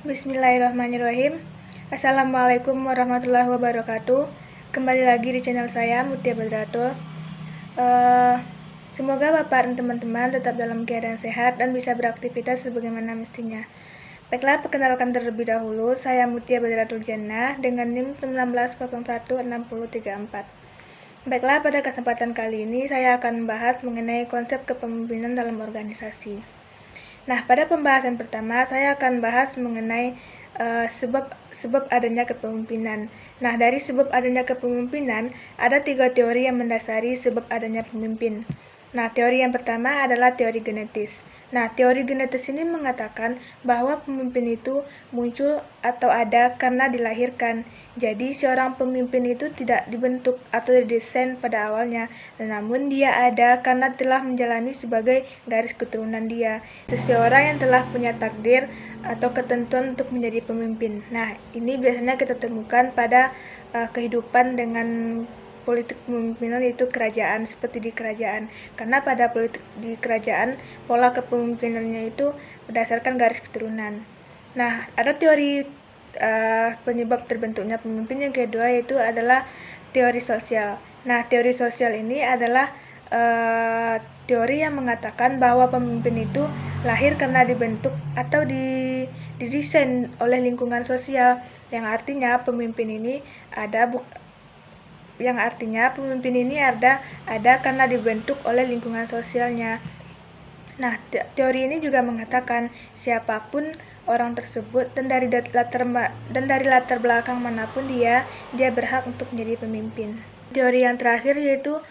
Bismillahirrahmanirrahim. Assalamualaikum warahmatullahi wabarakatuh. Kembali lagi di channel saya, Mutia Badratul. Semoga Bapak dan teman-teman tetap dalam keadaan sehat dan bisa beraktivitas sebagaimana mestinya. Baiklah, perkenalkan terlebih dahulu, saya Mutia Badratul Jannah dengan NIM 19016034. Baiklah, pada kesempatan kali ini saya akan membahas mengenai konsep kepemimpinan dalam organisasi. Nah, pada pembahasan pertama saya akan bahas mengenai sebab adanya kepemimpinan. Nah, dari sebab adanya kepemimpinan ada 3 teori yang mendasari sebab adanya pemimpin. Nah, teori yang pertama adalah teori genetis. Nah, teori genetis ini mengatakan bahwa pemimpin itu muncul atau ada karena dilahirkan. Jadi, seorang pemimpin itu tidak dibentuk atau didesain pada awalnya, namun dia ada karena telah menjalani sebagai garis keturunan dia. Seseorang yang telah punya takdir atau ketentuan untuk menjadi pemimpin. Nah, ini biasanya kita temukan pada kehidupan dengan politik kepemimpinan, itu kerajaan, seperti di kerajaan. Karena pada politik di kerajaan, pola kepemimpinannya itu berdasarkan garis keturunan. Nah, ada teori penyebab terbentuknya pemimpin yang kedua, yaitu adalah teori sosial. Nah, teori sosial ini adalah teori yang mengatakan bahwa pemimpin itu lahir karena dibentuk atau didesain oleh lingkungan sosial, yang artinya pemimpin ini ada karena dibentuk oleh lingkungan sosialnya. Nah, teori ini juga mengatakan siapapun orang tersebut dan dari latar belakang manapun dia berhak untuk menjadi pemimpin. Teori yang terakhir yaitu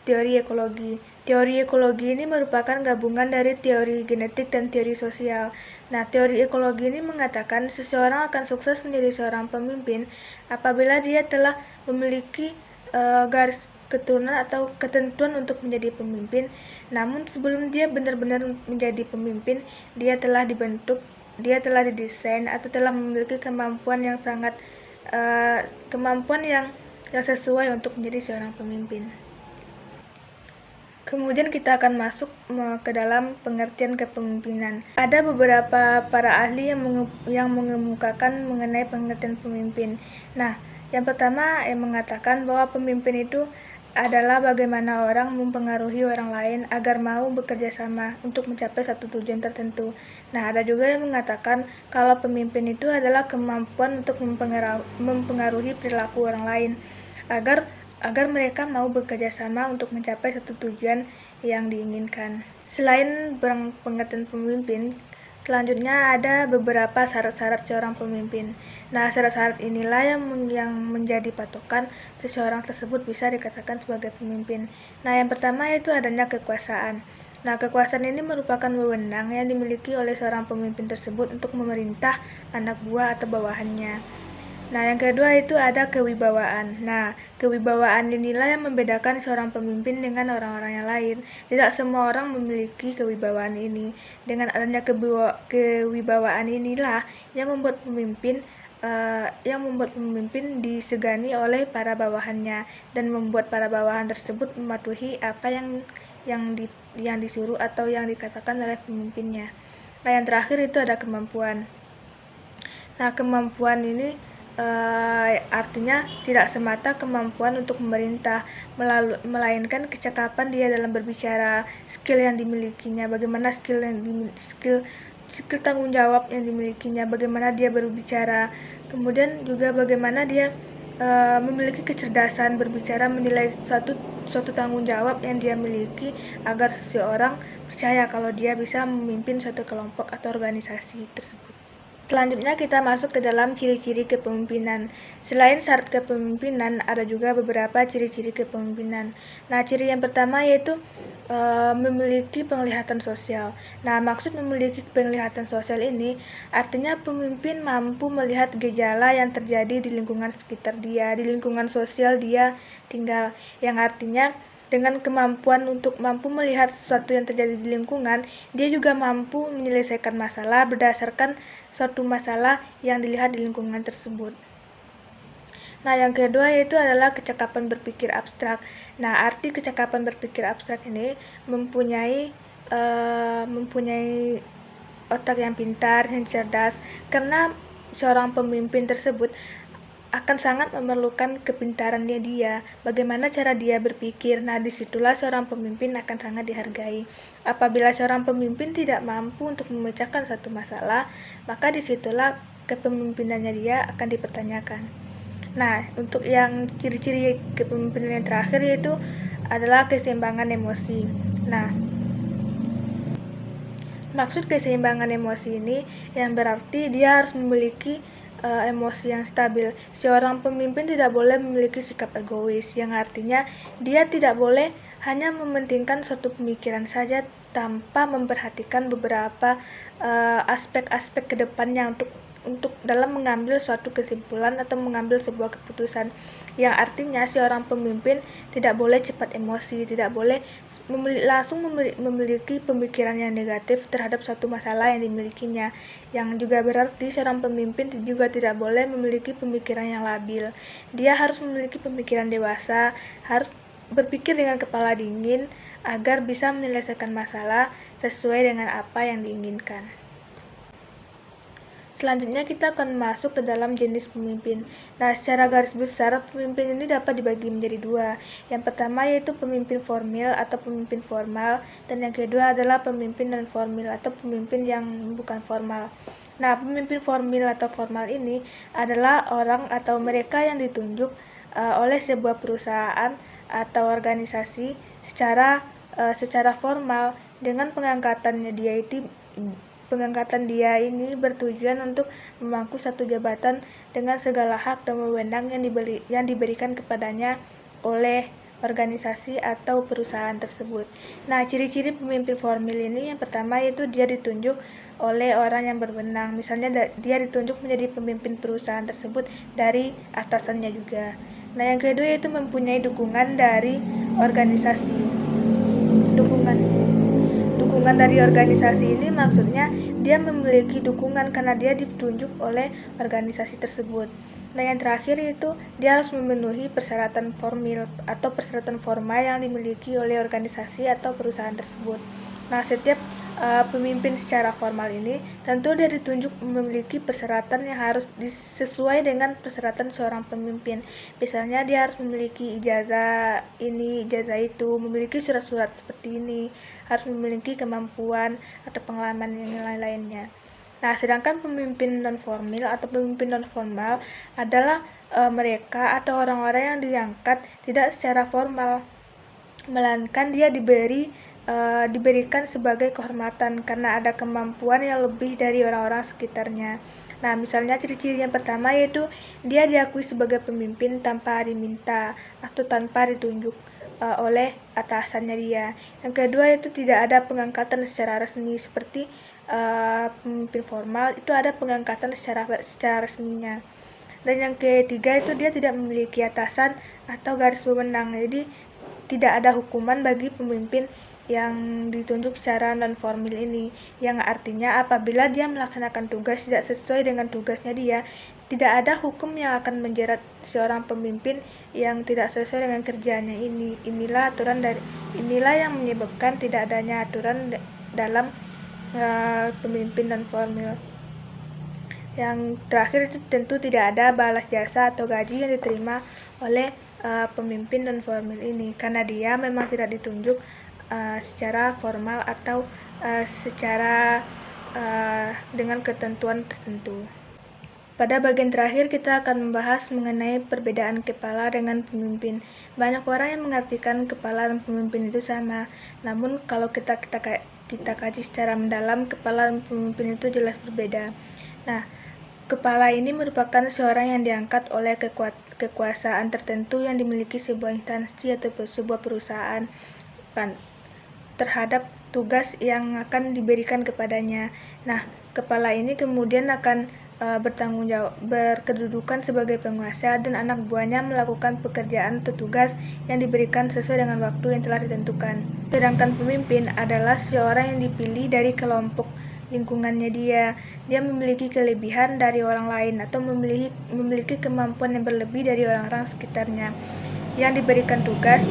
teori ekologi. Teori ekologi ini merupakan gabungan dari teori genetik dan teori sosial. Nah, teori ekologi ini mengatakan seseorang akan sukses menjadi seorang pemimpin apabila dia telah memiliki garis keturunan atau ketentuan untuk menjadi pemimpin. Namun sebelum dia benar-benar menjadi pemimpin, dia telah dibentuk, dia telah didesain atau telah memiliki kemampuan yang sesuai untuk menjadi seorang pemimpin. Kemudian kita akan masuk ke dalam pengertian kepemimpinan. Ada beberapa para ahli yang mengemukakan mengenai pengertian pemimpin. Nah, yang pertama yang mengatakan bahwa pemimpin itu adalah bagaimana orang mempengaruhi orang lain agar mau bekerja sama untuk mencapai satu tujuan tertentu. Nah, ada juga yang mengatakan kalau pemimpin itu adalah kemampuan untuk mempengaruhi perilaku orang lain agar mereka mau bekerja sama untuk mencapai satu tujuan yang diinginkan. Selain pengertian pemimpin, selanjutnya ada beberapa syarat-syarat seorang pemimpin. Nah, syarat-syarat inilah yang menjadi patokan seseorang tersebut bisa dikatakan sebagai pemimpin. Nah, yang pertama yaitu adanya kekuasaan. Nah, kekuasaan ini merupakan wewenang yang dimiliki oleh seorang pemimpin tersebut untuk memerintah anak buah atau bawahannya. Nah, yang kedua itu ada kewibawaan. Nah, kewibawaan inilah yang membedakan seorang pemimpin dengan orang-orang yang lain. Tidak semua orang memiliki kewibawaan ini. Dengan adanya kewibawaan inilah yang membuat pemimpin disegani oleh para bawahannya dan membuat para bawahan tersebut mematuhi apa yang disuruh atau yang dikatakan oleh pemimpinnya. Nah, yang terakhir itu ada kemampuan. Nah, kemampuan ini artinya tidak semata kemampuan untuk memerintah, melainkan kecakapan dia dalam berbicara, skill yang dimilikinya, bagaimana skill tanggung jawab yang dimilikinya, bagaimana dia berbicara, kemudian juga bagaimana dia memiliki kecerdasan berbicara, menilai suatu tanggung jawab yang dia miliki agar seseorang percaya kalau dia bisa memimpin suatu kelompok atau organisasi tersebut. Selanjutnya kita masuk ke dalam ciri-ciri kepemimpinan. Selain syarat kepemimpinan, ada juga beberapa ciri-ciri kepemimpinan. Nah, ciri yang pertama yaitu memiliki penglihatan sosial. Nah, maksud memiliki penglihatan sosial ini artinya pemimpin mampu melihat gejala yang terjadi di lingkungan sekitar dia, di lingkungan sosial dia tinggal, yang artinya dengan kemampuan untuk mampu melihat sesuatu yang terjadi di lingkungan, dia juga mampu menyelesaikan masalah berdasarkan suatu masalah yang dilihat di lingkungan tersebut. Nah, yang kedua yaitu adalah kecakapan berpikir abstrak. Nah, arti kecakapan berpikir abstrak ini mempunyai otak yang pintar, yang cerdas, karena seorang pemimpin tersebut akan sangat memerlukan kepintarannya dia, bagaimana cara dia berpikir. Nah, disitulah seorang pemimpin akan sangat dihargai. Apabila seorang pemimpin tidak mampu untuk memecahkan satu masalah, maka disitulah kepemimpinannya dia akan dipertanyakan. Nah, untuk yang ciri-ciri kepemimpinan yang terakhir yaitu adalah keseimbangan emosi. Nah, maksud keseimbangan emosi ini yang berarti dia harus memiliki emosi yang stabil. Seorang pemimpin tidak boleh memiliki sikap egois, yang artinya dia tidak boleh hanya mementingkan suatu pemikiran saja tanpa memperhatikan beberapa aspek-aspek ke depannya untuk dalam mengambil suatu kesimpulan atau mengambil sebuah keputusan, yang artinya seorang pemimpin tidak boleh cepat emosi, tidak boleh langsung memiliki pemikiran yang negatif terhadap suatu masalah yang dimilikinya, yang juga berarti seorang pemimpin juga tidak boleh memiliki pemikiran yang labil. Dia harus memiliki pemikiran dewasa, harus berpikir dengan kepala dingin agar bisa menyelesaikan masalah sesuai dengan apa yang diinginkan. Selanjutnya kita akan masuk ke dalam jenis pemimpin. Nah, secara garis besar pemimpin ini dapat dibagi menjadi dua. Yang pertama yaitu pemimpin formal atau pemimpin formal, dan yang kedua adalah pemimpin non formal atau pemimpin yang bukan formal. Nah, pemimpin formal atau formal ini adalah orang atau mereka yang ditunjuk oleh sebuah perusahaan atau organisasi secara formal, dengan pengangkatan dia ini bertujuan untuk memangku satu jabatan dengan segala hak dan wewenang yang diberikan kepadanya oleh organisasi atau perusahaan tersebut. Nah, ciri-ciri pemimpin formal ini yang pertama yaitu dia ditunjuk oleh orang yang berwenang. Misalnya dia ditunjuk menjadi pemimpin perusahaan tersebut dari atasannya juga. Nah, yang kedua yaitu mempunyai dukungan dari organisasi. Dukungan dari organisasi ini maksudnya dia memiliki dukungan karena dia ditunjuk oleh organisasi tersebut. Nah, yang terakhir itu dia harus memenuhi persyaratan formal atau persyaratan formal yang dimiliki oleh organisasi atau perusahaan tersebut. Nah, setiap pemimpin secara formal ini tentu dia ditunjuk memiliki persyaratan yang harus sesuai dengan persyaratan seorang pemimpin. Misalnya dia harus memiliki ijazah ini, ijazah itu, memiliki surat-surat seperti ini, harus memiliki kemampuan atau pengalaman yang lain-lainnya. Nah, sedangkan pemimpin non formal atau pemimpin non formal adalah mereka atau orang-orang yang diangkat tidak secara formal, melainkan dia diberikan sebagai kehormatan karena ada kemampuan yang lebih dari orang-orang sekitarnya. Nah, misalnya ciri-ciri yang pertama yaitu dia diakui sebagai pemimpin tanpa diminta atau tanpa ditunjuk oleh atasannya dia. Yang kedua yaitu tidak ada pengangkatan secara resmi seperti pemimpin formal, itu ada pengangkatan secara resminya. Dan yang ketiga itu dia tidak memiliki atasan atau garis wewenang. Jadi tidak ada hukuman bagi pemimpin yang ditunjuk secara non-formal ini, yang artinya apabila dia melaksanakan tugas tidak sesuai dengan tugasnya dia, tidak ada hukum yang akan menjerat seorang pemimpin yang tidak sesuai dengan kerjaannya ini. Inilah yang menyebabkan tidak adanya aturan dalam pemimpin non-formal. Yang terakhir itu tentu tidak ada balas jasa atau gaji yang diterima oleh pemimpin non-formal ini, karena dia memang tidak ditunjuk secara formal atau secara dengan ketentuan tertentu. Pada bagian terakhir kita akan membahas mengenai perbedaan kepala dengan pemimpin. Banyak orang yang mengartikan kepala dan pemimpin itu sama, namun kalau kita kaji secara mendalam, kepala dan pemimpin itu jelas berbeda. Nah, kepala ini merupakan seorang yang diangkat oleh kekuasaan tertentu yang dimiliki sebuah instansi atau sebuah perusahaan terhadap tugas yang akan diberikan kepadanya. Nah, kepala ini kemudian akan berkedudukan sebagai penguasa, dan anak buahnya melakukan pekerjaan atau tugas yang diberikan sesuai dengan waktu yang telah ditentukan. Sedangkan pemimpin adalah seorang yang dipilih dari kelompok lingkungannya dia memiliki kelebihan dari orang lain atau memiliki kemampuan yang berlebih dari orang-orang sekitarnya yang diberikan tugas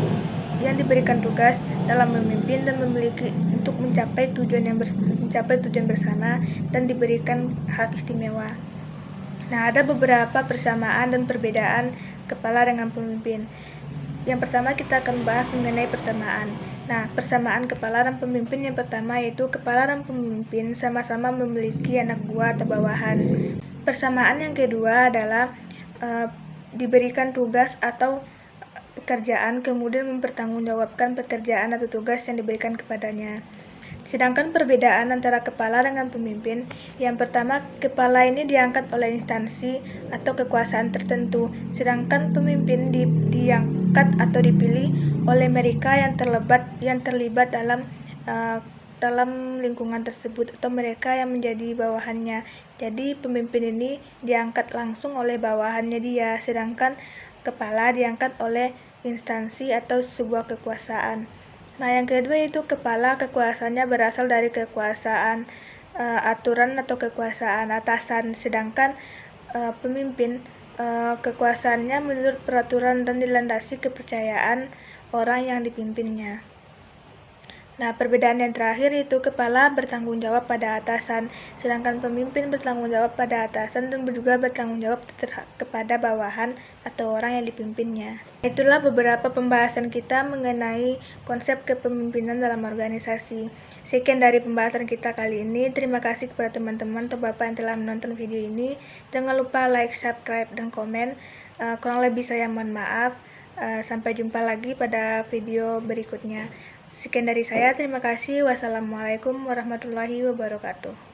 dalam memimpin dan untuk mencapai tujuan bersama dan diberikan hak istimewa. Nah, ada beberapa persamaan dan perbedaan kepala dengan pemimpin. Yang pertama kita akan bahas mengenai persamaan. Nah, persamaan kepala dan pemimpin yang pertama yaitu kepala dan pemimpin sama-sama memiliki anak buah atau bawahan. Persamaan yang kedua adalah diberikan tugas atau pekerjaan, kemudian mempertanggungjawabkan pekerjaan atau tugas yang diberikan kepadanya. Sedangkan perbedaan antara kepala dengan pemimpin, yang pertama, kepala ini diangkat oleh instansi atau kekuasaan tertentu, sedangkan pemimpin diangkat atau dipilih oleh mereka yang terlibat dalam lingkungan tersebut atau mereka yang menjadi bawahannya. Jadi pemimpin ini diangkat langsung oleh bawahannya dia, sedangkan kepala diangkat oleh instansi atau sebuah kekuasaan. Nah, yang kedua itu kepala, kekuasaannya berasal dari kekuasaan aturan atau kekuasaan atasan, sedangkan pemimpin kekuasaannya menurut peraturan dan dilandasi kepercayaan orang yang dipimpinnya. Nah, perbedaan yang terakhir itu kepala bertanggung jawab pada atasan, sedangkan pemimpin bertanggung jawab pada atasan dan juga bertanggung jawab kepada bawahan atau orang yang dipimpinnya. Itulah beberapa pembahasan kita mengenai konsep kepemimpinan dalam organisasi. Sekian dari pembahasan kita kali ini. Terima kasih kepada teman-teman atau Bapak yang telah menonton video ini. Jangan lupa like, subscribe, dan komen. Kurang lebih saya mohon maaf. Sampai jumpa lagi pada video berikutnya. Sekian dari saya, terima kasih. Wassalamualaikum warahmatullahi wabarakatuh.